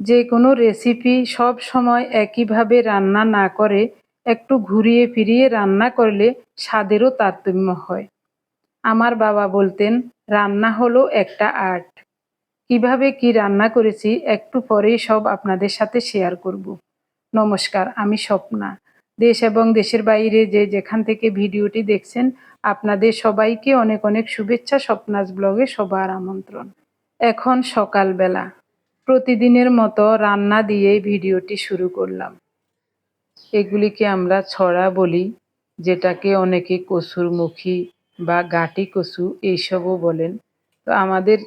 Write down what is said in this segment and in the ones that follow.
যে কোনো রেসিপি সব সময় একইভাবে রান্না না করে একটু ঘুরিয়ে ফিরিয়ে রান্না করলে স্বাদেরও তারতম্য হয়। আমার বাবা বলতেন, রান্না হলো একটা আর্ট। কিভাবে কি রান্না করেছি একটু পরেই সব আপনাদের সাথে শেয়ার করব। নমস্কার, আমি স্বপ্না। দেশ এবং দেশের বাইরে যে যেখান থেকে ভিডিওটি দেখছেন, আপনাদের সবাইকে অনেক অনেক শুভেচ্ছা। স্বপ্নাস ব্লগে সবার আমন্ত্রণ। এখন সকালবেলা প্রতিদিনের মতো রান্না দিয়ে ভিডিওটি শুরু করলাম। এগুলিকে আমরা ছড়া বলি, যেটাকে অনেকে কসুরমুখী বা গাটি কচু এইসবও বলেন। তো আমাদের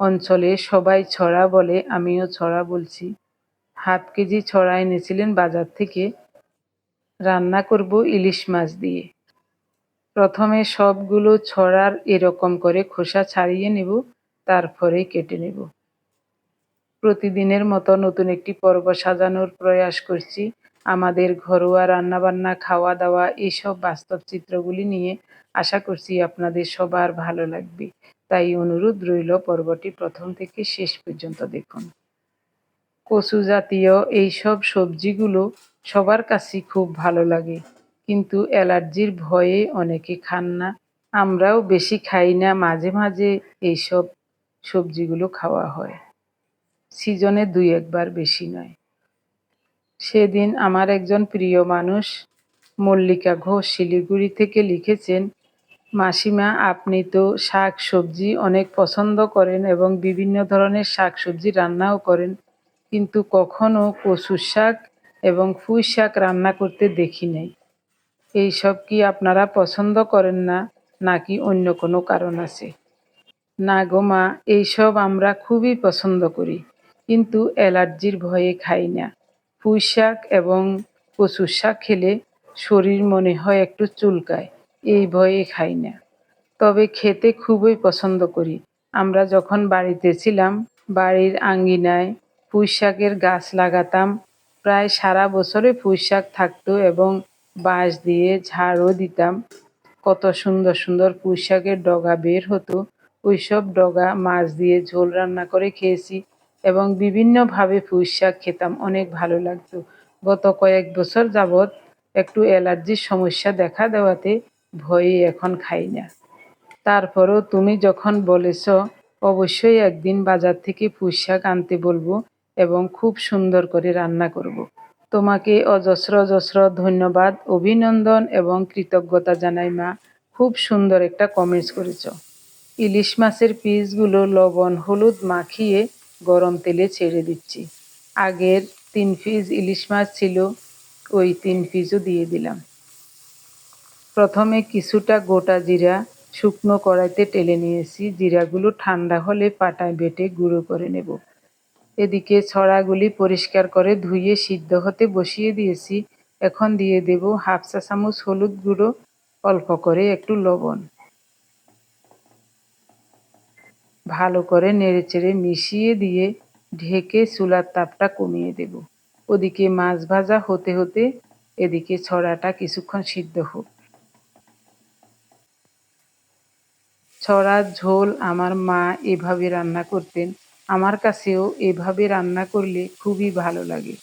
অঞ্চলে সবাই ছড়া বলে, আমিও ছড়া বলছি। হাফ কেজি ছড়া এনেছিলেন বাজার থেকে। রান্না করব ইলিশ মাছ দিয়ে। প্রথমে সবগুলো ছড়ার এরকম করে খোসা ছাড়িয়ে নেব, তারপরে কেটে নেব। প্রতিদিনের মতো নতুন একটি পর্ব সাজানোর প্রয়াস করছি। আমাদের ঘরোয়া রান্নাবান্না, খাওয়া দাওয়া, এইসব বাস্তব চিত্রগুলি নিয়ে। আশা করছি আপনাদের সবার ভালো লাগবে। তাই অনুরোধ রইল, পর্বটি প্রথম থেকে শেষ পর্যন্ত দেখুন। কচু জাতীয় এইসব সবজিগুলো সবার কাছেই খুব ভালো লাগে, কিন্তু অ্যালার্জির ভয়ে অনেকে খান না। আমরাও বেশি খাই না, মাঝে মাঝে এইসব সবজিগুলো খাওয়া হয়। সিজনে ২-১ বার, বেশি নয়। সেদিন আমার একজন প্রিয় মানুষ মল্লিকা ঘোষ শিলিগুড়ি থেকে লিখেছেন, মাসিমা, আপনি তো শাক সবজি অনেক পছন্দ করেন এবং বিভিন্ন ধরনের শাক সবজি রান্নাও করেন, কিন্তু কখনো কচুর শাক এবং পুঁই শাক রান্না করতে দেখি নাই। এইসব কি আপনারা পছন্দ করেন না, নাকি অন্য কোনো কারণ আছে? না গো মা, এইসব আমরা খুবই পছন্দ করি, কিন্তু অ্যালার্জির ভয়ে খাই না। পুঁই শাক এবং কচুর শাক খেলে শরীর মনে হয় একটু চুলকায়, এই ভয়ে খাই না। তবে খেতে খুবই পছন্দ করি। আমরা যখন বাড়িতে ছিলাম, বাড়ির আঙ্গিনায় পুঁই শাকের গাছ লাগাতাম। প্রায় সারা বছরে পুঁই শাক থাকতো এবং বাঁশ দিয়ে ঝাড়ও দিতাম। কত সুন্দর সুন্দর পুঁই শাকের ডগা বের হতো। ওইসব ডগা মাছ দিয়ে ঝোল রান্না করে খেয়েছি এবং বিভিন্নভাবে পুঁই শাক খেতাম, অনেক ভালো লাগতো। গত কয়েক বছর যাবৎ একটু অ্যালার্জির সমস্যা দেখা দেওয়াতে ভয়ে এখন খাই না। তারপরও তুমি যখন বলেছ, অবশ্যই একদিন বাজার থেকে পুঁই শাক আনতে বলবো এবং খুব সুন্দর করে রান্না করব। তোমাকে অজস্র অজস্র ধন্যবাদ, অভিনন্দন এবং কৃতজ্ঞতা জানাই মা। খুব সুন্দর একটা কমেন্টস করেছ। ইলিশ মাছের পিসগুলো লবণ হলুদ মাখিয়ে গরম তেলে ছেড়ে দিচ্ছি। আগের ৩ পিস ইলিশ মাছ ছিল, ওই ৩ পিসও দিয়ে দিলাম। প্রথমে কিছুটা গোটা জিরা শুকনো কড়াইতে টেলে নিয়েছি। জিরাগুলো ঠান্ডা হলে পাটায় বেটে গুঁড়ো করে নেব। এদিকে ছড়াগুলি পরিষ্কার করে ধুয়ে সিদ্ধ হতে বসিয়ে দিয়েছি। এখন দিয়ে দেব হাফ চা চামচ হলুদ গুঁড়ো, অল্প করে একটু লবণ। ভালো করে নেড়েচেড়ে মিশিয়ে দিয়ে ঢেকে চুলার তাপটা কমিয়ে দেব। ওদিকে মাছ ভাজা হতে হতে এদিকে ছড়াটা কিছুক্ষণ সিদ্ধ হোক। ছড়ার ঝোল আমার মা এভাবে রান্না করতেন। আমার কাছেও এভাবে রান্না করলে খুবই ভালো লাগে।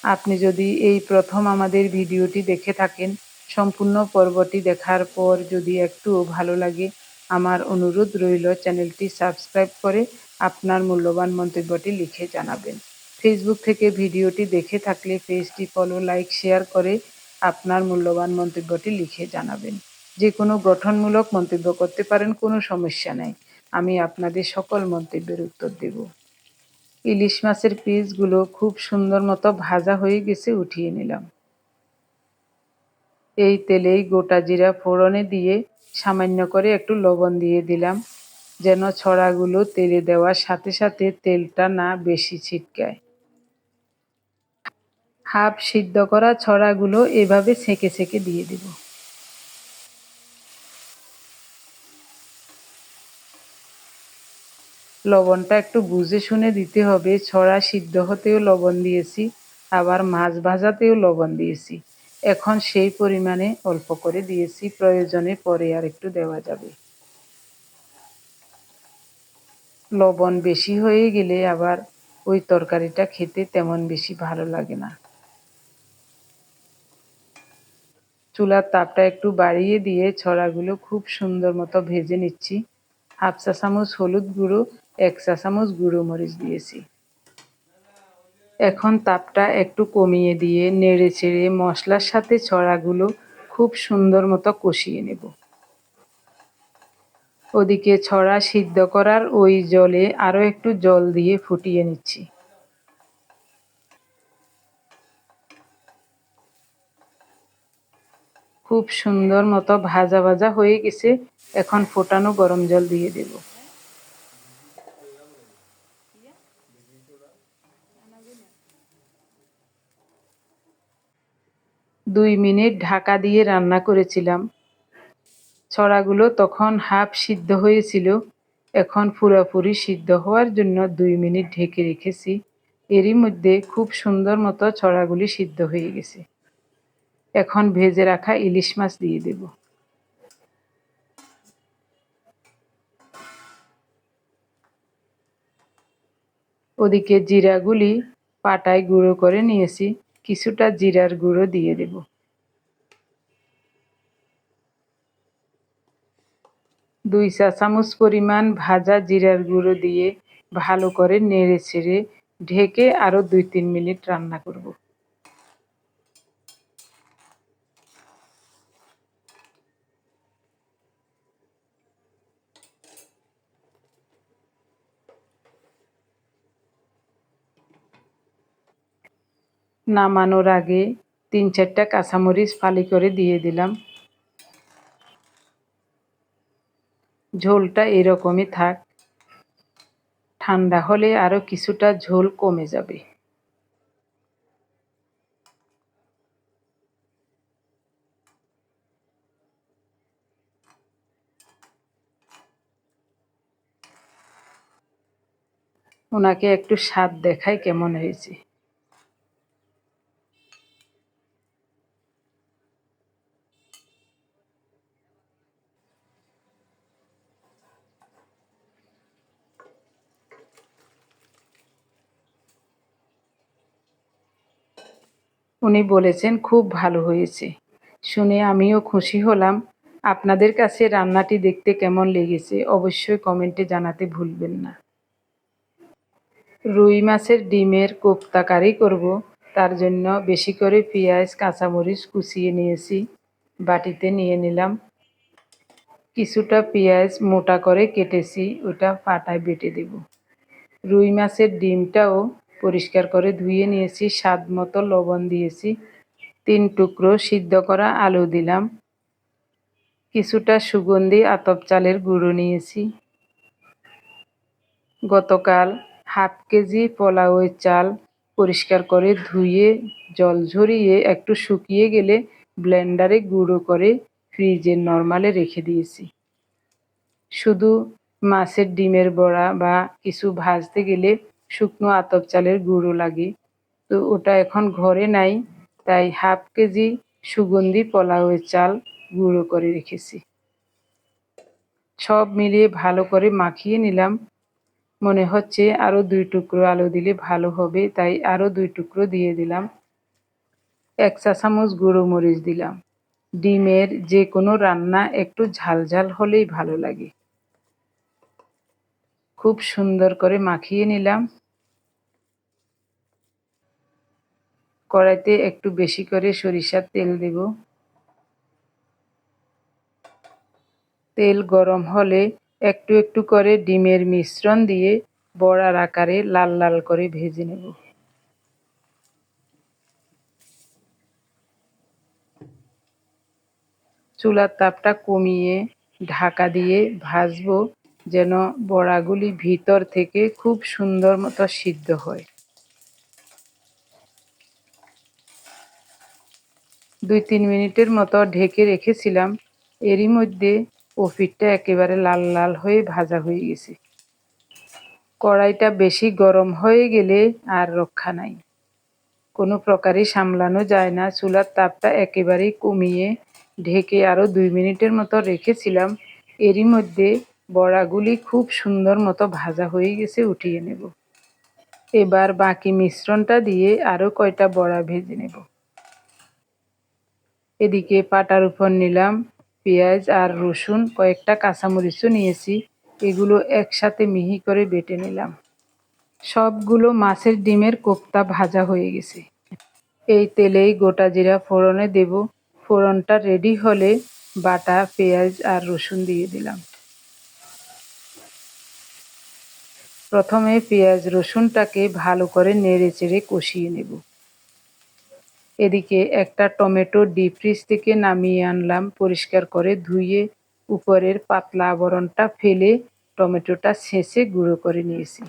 আপনি যদি এই প্রথম আমাদের ভিডিওটি দেখে থাকেন, সম্পূর্ণ পর্বটি দেখার পর যদি একটুও ভালো লাগে, আমার অনুরোধ রইল চ্যানেলটি সাবস্ক্রাইব করে আপনার মূল্যবান মন্তব্যটি লিখে জানাবেন। ফেসবুক থেকে ভিডিওটি দেখে থাকলে পেজটি ফলো, লাইক, শেয়ার করে আপনার মূল্যবান মন্তব্যটি লিখে জানাবেন। যে কোনো গঠনমূলক মন্তব্য করতে পারেন, কোনো সমস্যা নেই। আমি আপনাদের সকল মন্তব্যের উত্তর দেব। ইলিশ মাছের পিসগুলো খুব সুন্দর মতো ভাজা হয়ে গেছে, উঠিয়ে নিলাম। এই তেলেই গোটা জিরা ফোড়নে দিয়ে সামান্য করে একটু লবণ দিয়ে দিলাম, যেন ছড়াগুলো তেলে দেওয়ার সাথে সাথে তেলটা না বেশি ছিটকায়। হাফ সিদ্ধ করা ছড়াগুলো এভাবে ছেঁকে ছেঁকে দিয়ে দেব। লবণটা একটু বুঝে শুনে দিতে হবে। ছড়া সিদ্ধ হতেও লবণ দিয়েছি, আবার মাছ ভাজাতেও লবণ দিয়েছি। এখন সেই পরিমাণে অল্প করে দিয়েছি, প্রয়োজনে পরে আর একটু দেওয়া যাবে। লবণ বেশি হয়ে গেলে আবার ওই তরকারিটা খেতে তেমন বেশি ভালো লাগে না। চুলার তাপটা একটু বাড়িয়ে দিয়ে ছড়াগুলো খুব সুন্দর মতো ভেজে নিচ্ছি। 1/2 চা চামচ হলুদ গুঁড়ো, 1 চা চামচ গুঁড়ো মরিচ দিয়েছি। এখন তাপটা একটু কমিয়ে দিয়ে নেড়ে চেড়ে মশলার সাথে ছড়াগুলো খুব সুন্দর মতো কষিয়ে নেব। ওদিকে ছড়া সিদ্ধ করার ওই জলে আরও একটু জল দিয়ে ফুটিয়ে নিচ্ছি। খুব সুন্দর মতো ভাজা ভাজা হয়ে গেছে। এখন ফোটানো গরম জল দিয়ে দেব। 2 মিনিট ঢাকা দিয়ে রান্না করেছিলাম। ছড়াগুলো তখন হাফ সিদ্ধ হয়েছিল। এখন পুরোপুরি সিদ্ধ হওয়ার জন্য 2 মিনিট ঢেকে রেখেছি। এরই মধ্যে খুব সুন্দর মতো ছড়াগুলি সিদ্ধ হয়ে গেছে। এখন ভেজে রাখা ইলিশ মাছ দিয়ে দেব। ওদিকে জিরাগুলি পাটায় গুঁড়ো করে নিয়েছি। কিছুটা জিরার গুঁড়ো দিয়ে দেব। 2 চা চামচ পরিমাণ ভাজা জিরার গুঁড়ো দিয়ে ভালো করে নেড়ে ছেড়ে ঢেকে আরও 2-3 মিনিট রান্না করব। নামানোর আগে 3-4টা কাঁচামরিচ ফালি করে দিয়ে দিলাম। ঝোলটা এরকমই থাক। ঠান্ডা হলে আরও কিছুটা ঝোল কমে যাবে। ওনাকে একটু স্বাদ দেখাই কেমন হয়েছে। উনি বলেছেন খুব ভালো হয়েছে। শুনে আমিও খুশি হলাম। আপনাদের কাছে রান্নাটি দেখতে কেমন লেগেছে অবশ্যই কমেন্টে জানাতে ভুলবেন না। রুই মাছের ডিমের কোপ্তা কারি করব। তার জন্য বেশি করে পেঁয়াজ কাঁচামরিচ কুচিয়ে নিয়েছি। বাটিতে নিয়ে নিলাম। কিছুটা পেঁয়াজ মোটা করে কেটেছি, ওটা পাটায় বেটে দেব। রুই মাছের ডিমটাও পরিষ্কার করে ধুয়ে নিয়েছি, স্বাদ মতো লবণ দিয়েছি। 3 টুকরো সিদ্ধ করা আলু দিলাম। কিছুটা সুগন্ধি আতপ চালের গুঁড়ো নিয়েছি। গতকাল হাফ কেজি পোলাওয়ের চাল পরিষ্কার করে ধুয়ে জল ঝরিয়ে একটু শুকিয়ে গেলে ব্লেন্ডারে গুঁড়ো করে ফ্রিজে নরমালে রেখে দিয়েছি। শুধু মাছের ডিমের বড়া বা কিছু ভাজতে গেলে শুকনো আতপ চালের গুঁড়ো লাগে, তো ওটা এখন ঘরে নাই, তাই হাফ কেজি সুগন্ধি পোলাওয়ের চাল গুঁড়ো করে রেখেছি। সব মিলিয়ে ভালো করে মাখিয়ে নিলাম। মনে হচ্ছে আরও 2 টুকরো আলু দিলে ভালো হবে, তাই আরও 2 টুকরো দিয়ে দিলাম। 1 চা চামচ গুঁড়ো মরিচ দিলাম। ডিমের যে কোনো রান্না একটু ঝাল ঝাল হলেই ভালো লাগে। খুব সুন্দর করে মাখিয়ে নিলাম। কড়াইতে একটু বেশি করে সরিষার তেল দেব। তেল গরম হলে একটু একটু করে ডিমের মিশ্রণ দিয়ে বড়ার আকারে লাল লাল করে ভেজে নেব। চুলার তাপটা কমিয়ে ঢাকা দিয়ে ভাজবো, যেন বড়াগুলি ভিতর থেকে খুব সুন্দর মতো সিদ্ধ হয়। 2-3 মিনিটের মতো ঢেকে রেখেছিলাম। এরই মধ্যে ওপিঠটা একেবারে লাল লাল হয়ে ভাজা হয়ে গেছে। কড়াইটা বেশি গরম হয়ে গেলে আর রক্ষা নাই। কোনো প্রকারই সামলানো যায় না। চুলার তাপটা একেবারেই কমিয়ে ঢেকে আরও 2 মিনিটের মতো রেখেছিলাম। এরই মধ্যে বড়াগুলি খুব সুন্দর মতো ভাজা হয়ে গেছে, উঠিয়ে নেব। এবার বাকি মিশ্রণটা দিয়ে আরও কয়টা বড়া ভেজে নেব। এদিকে পাটার উপর নিলাম পেঁয়াজ আর রসুন, কয়েকটা কাঁচামরিচও নিয়েছি, এগুলো একসাথে মিহি করে বেটে নিলাম। সবগুলো মাছের ডিমের কোপ্তা ভাজা হয়ে গেছে। এই তেলেই গোটা জিরা ফোড়নে দেব। ফোড়নটা রেডি হলে বাটা পেঁয়াজ আর রসুন দিয়ে দিলাম। প্রথমে পেঁয়াজ রসুনটাকে ভালো করে নেড়ে চেড়ে কষিয়ে নেব। এদিকে একটা টমেটো ডিপ ফ্রিজ থেকে নামিয়ে আনলাম, পরিষ্কার করে ধুয়ে উপরের পাতলা আবরণটা ফেলে টমেটোটা ছেঁচে গুঁড়ো করে নিয়েছি।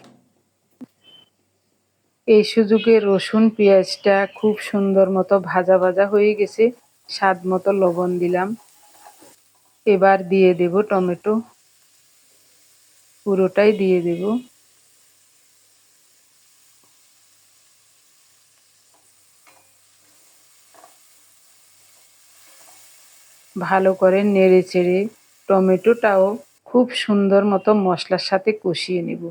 এই সুযোগে রসুন পেঁয়াজটা খুব সুন্দর মতো ভাজা ভাজা হয়ে গেছে, স্বাদ মতো লবণ দিলাম। এবার দিয়ে দেব টমেটো, পুরোটাই দিয়ে দেব। ভালো করে নেড়ে চেড়ে টমেটোটাও খুব সুন্দর মতো মশলার সাথে কষিয়ে নেব।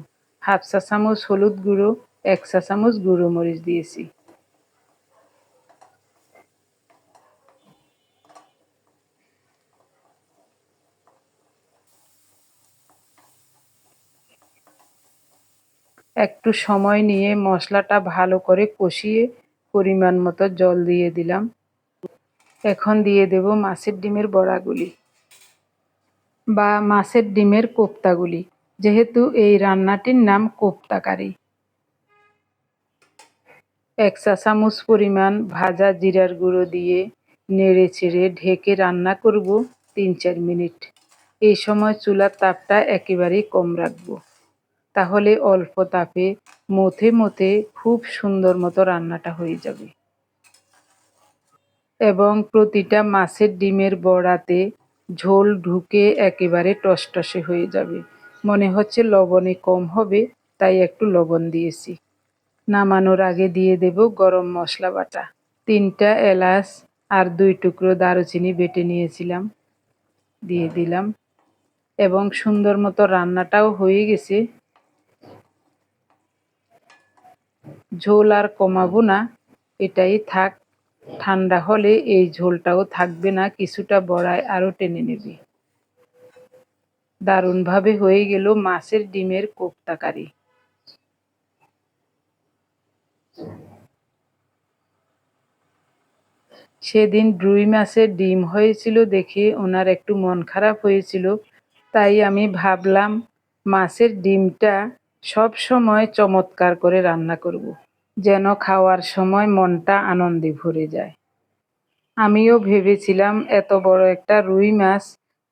1/2 চা চামচ হলুদ গুঁড়ো, 1 চা চামচ গুঁড়ো মরিচ দিয়েছি। একটু সময় নিয়ে মশলাটা ভালো করে কষিয়ে পরিমাণ মতো জল দিয়ে দিলাম। এখন দিয়ে দেব মাছের ডিমের বড়াগুলি বা মাছের ডিমের কোপ্তাগুলি, যেহেতু এই রান্নাটির নাম কোপ্তা কারি। 1 চা চামচ পরিমাণ ভাজা জিরার গুঁড়ো দিয়ে নেড়ে চেড়ে ঢেকে রান্না করব 3-4 মিনিট। এই সময় চুলার তাপটা একেবারেই কম রাখবো, তাহলে অল্প তাপে মথে মথে খুব সুন্দর মতো রান্নাটা হয়ে যাবে এবং প্রতিটা মাছের ডিমের বড়াতে ঝোল ঢুকে একেবারে টসটসে হয়ে যাবে। মনে হচ্ছে লবণে কম হবে, তাই একটু লবণ দিয়েছি। নামানোর আগে দিয়ে দেব গরম মশলা বাটা, 3টা এলাচ আর 2 টুকরো দারুচিনি বেটে নিয়েছিলাম, দিয়ে দিলাম এবং সুন্দর মতো রান্নাটাও হয়ে গেছে। ঝোল আর কমাবো না, এটাই থাক। ঠান্ডা হলে এই ঝোলটাও থাকবে না, কিছুটা বড়ায় আরও টেনে নেবে। দারুণভাবে হয়ে গেল মাছের ডিমের কোপ্তা কারি। সেদিন রুই মাছের ডিম হয়েছিল দেখে ওনার একটু মন খারাপ হয়েছিল, তাই আমি ভাবলাম মাছের ডিমটা সব সময় চমৎকার করে রান্না করব, যেন খাওয়ার সময় মনটা আনন্দে ভরে যায়। আমিও ভেবেছিলাম এত বড় একটা রুই মাছ,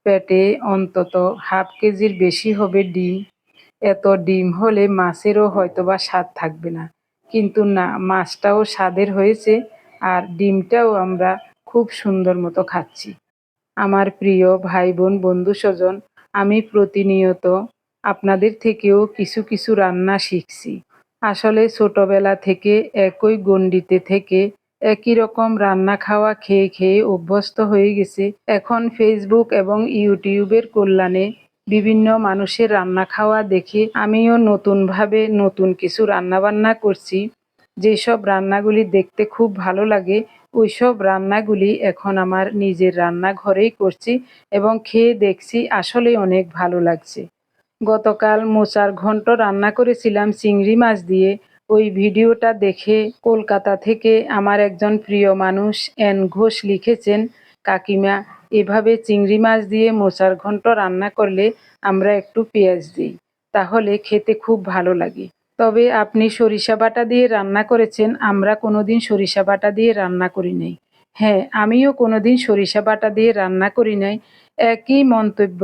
পেটে অন্তত হাফ কেজির বেশি হবে ডিম। এত ডিম হলে মাছেরও হয়তোবা স্বাদ থাকবে না, কিন্তু না, মাছটাও স্বাদের হয়েছে আর ডিমটাও আমরা খুব সুন্দর মতো খাচ্ছি। আমার প্রিয় ভাই বোন বন্ধু স্বজন, আমি প্রতিনিয়ত আপনাদের থেকেও কিছু কিছু রান্না শিখছি। আসলে ছোটবেলা থেকে একই গণ্ডিতে থেকে একই রকম রান্না খাওয়া খেয়ে খেয়ে অভ্যস্ত হয়ে গেছে। এখন ফেসবুক এবং ইউটিউবের কল্যাণে বিভিন্ন মানুষের রান্না খাওয়া দেখে আমিও নতুনভাবে নতুন কিছু রান্নাবান্না করছি। যেসব রান্নাগুলি দেখতে খুব ভালো লাগে ওইসব রান্নাগুলি এখন আমার নিজের রান্নাঘরেই করছি এবং খেয়ে দেখছি আসলেই অনেক ভালো লাগছে। গতকাল মোচার ঘন্ট রান্না করেছিলাম চিংড়ি মাছ দিয়ে। ওই ভিডিওটা দেখে কলকাতা থেকে আমার একজন প্রিয় মানুষ এন ঘোষ লিখেছেন, কাকিমা, এভাবে চিংড়ি মাছ দিয়ে মোচার ঘন্ট রান্না করলে আমরা একটু পেঁয়াজ দিই, তাহলে খেতে খুব ভালো লাগে। তবে আপনি সরিষা বাটা দিয়ে রান্না করেছেন, আমরা কোনোদিন সরিষা বাটা দিয়ে রান্না করি নাই। হ্যাঁ, আমিও কোনোদিন সরিষা বাটা দিয়ে রান্না করি নাই। একই মন্তব্য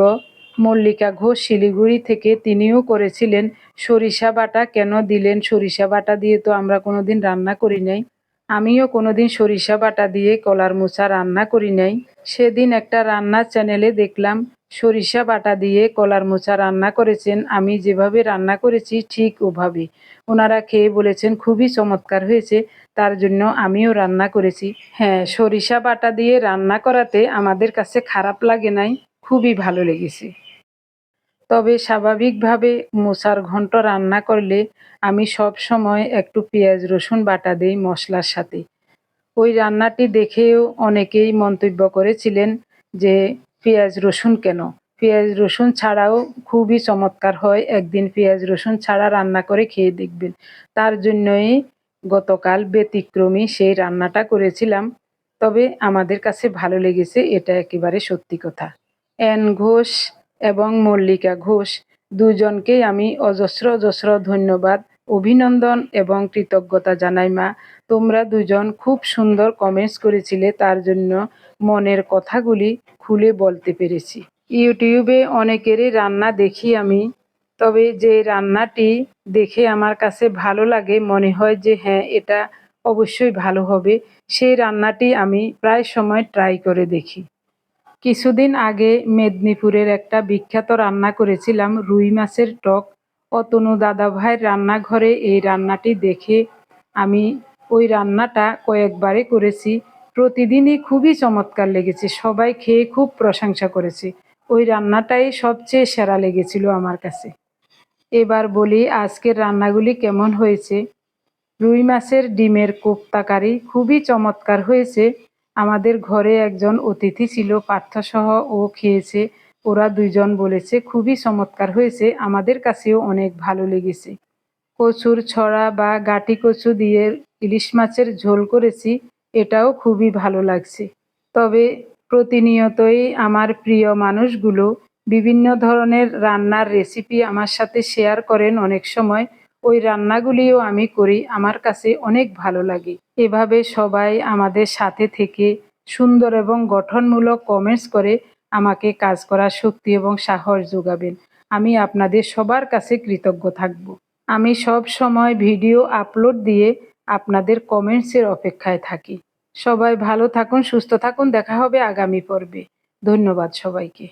মল্লিকা ঘোষ শিলিগুড়ি থেকে, তিনিও করেছিলেন, সরিষা বাটা কেন দিলেন, সরিষা বাটা দিয়ে তো আমরা কোনোদিন রান্না করি নাই। আমিও কোনোদিন সরিষা বাটা দিয়ে কলার মোচা রান্না করি নাই। সেদিন একটা রান্নার চ্যানেলে দেখলাম সরিষা বাটা দিয়ে কলার মোচা রান্না করেছেন, আমি যেভাবে রান্না করেছি ঠিক ওভাবে। ওনারা খেয়ে বলেছেন খুবই চমৎকার হয়েছে, তার জন্য আমিও রান্না করেছি। হ্যাঁ, সরিষা বাটা দিয়ে রান্না করাতে আমাদের কাছে খারাপ লাগে নাই, খুবই ভালো লেগেছে। তবে স্বাভাবিকভাবে মোচার ঘন্ট রান্না করলে আমি সব সময় একটু পেঁয়াজ রসুন বাটা দেই মশলার সাথে। ওই রান্নাটি দেখেও অনেকেই মন্তব্য করেছিলেন যে পেঁয়াজ রসুন কেন? পেঁয়াজ রসুন ছাড়াও খুবই চমৎকার হয়। একদিন পেঁয়াজ রসুন ছাড়া রান্না করে খেয়ে দেখবেন। তার জন্যই গতকাল ব্যতিক্রমী সেই রান্নাটা করেছিলাম। তবে আমাদের কাছে ভালো লেগেছে, এটা একেবারে সত্যি কথা। এন ঘোষ এবং মল্লিকা ঘোষ দুজনকেই আমি অজস্র অজস্র ধন্যবাদ, অভিনন্দন এবং কৃতজ্ঞতা জানাই মা। তোমরা দুজন খুব সুন্দর কমেন্টস করেছিলে, তার জন্য মনের কথাগুলি খুলে বলতে পেরেছি। ইউটিউবে অনেকেরই রান্না দেখি আমি, তবে যে রান্নাটি দেখে আমার কাছে ভালো লাগে, মনে হয় যে হ্যাঁ এটা অবশ্যই ভালো হবে, সেই রান্নাটি আমি প্রায় সময় ট্রাই করে দেখি। কিছুদিন আগে মেদিনীপুরের একটা বিখ্যাত রান্না করেছিলাম, রুই মাছের টক। অতনু দাদাভাইয়ের রান্নাঘরে এই রান্নাটি দেখে আমি ওই রান্নাটা কয়েকবারে করেছি। প্রতিদিনই খুবই চমৎকার লেগেছে, সবাই খেয়ে খুব প্রশংসা করেছে। ওই রান্নাটাই সবচেয়ে সেরা লেগেছিল আমার কাছে। এবার বলি আজকের রান্নাগুলি কেমন হয়েছে। রুই মাছের ডিমের কোপ্তা কারি খুবই চমৎকার হয়েছে। আমাদের ঘরে একজন অতিথি ছিল, পার্থসহ, ও খেয়েছে। ওরা দুইজন বলেছে খুবই চমৎকার হয়েছে, আমাদের কাছেও অনেক ভালো লেগেছে। কচুর ছড়া বা গাটি কচু দিয়ে ইলিশ মাছের ঝোল করেছি, এটাও খুবই ভালো লাগছে। তবে প্রতিনিয়তই আমার প্রিয় মানুষগুলো বিভিন্ন ধরনের রান্নার রেসিপি আমার সাথে শেয়ার করেন অনেক সময়। ওই রান্নাগুলিও আমি করি, আমার কাছে অনেক ভালো লাগে। এভাবে সবাই আমাদের সাথে থেকে সুন্দর এবং গঠনমূলক কমেন্টস করে আমাকে কাজ করার শক্তি এবং সাহস যোগাবেন। আমি আপনাদের সবার কাছে কৃতজ্ঞ থাকব। আমি সব সময় ভিডিও আপলোড দিয়ে আপনাদের কমেন্টসের অপেক্ষায় থাকি। সবাই ভালো থাকুন, সুস্থ থাকুন, দেখা হবে আগামী পর্বে। ধন্যবাদ সবাইকে।